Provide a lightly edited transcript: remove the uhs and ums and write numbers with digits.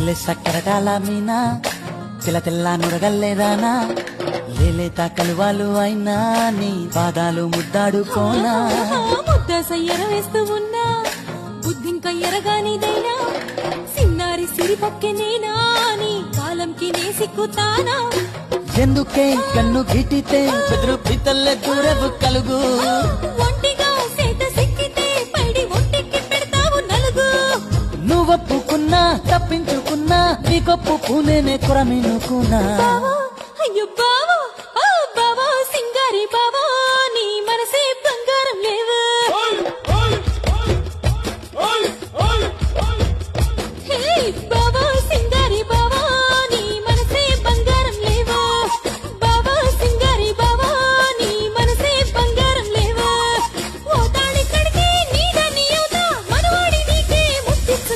సక్కరటాల మీనా తెల్ల తెల్ల నురగల్లేదానా లేలేత కలువాలు అయినా నీ పాదాలు ముద్దాడుకోనా ముద్ద సయ్యర వేస్తూ ఉన్నా బుద్ధింక ఎరగానిదైనా సిన్నారి సిరిపక్కె నేనా నీ కాలంకి నే సిక్కుతానా ఎందుకే కన్ను గిటితే బెదురు పితల్లె దూరపు కలుగు ఒంటిగా సేత సిక్కితే పైడి ఒంటికి పెడతావు నలుగు నువ్వొప్పుకున్నా తప్పించుకున్నా నీ కొప్పు పూనేనే కొరమినుకున్నా బావో అయ్యో బావో ఓ బావో సింగారి బావో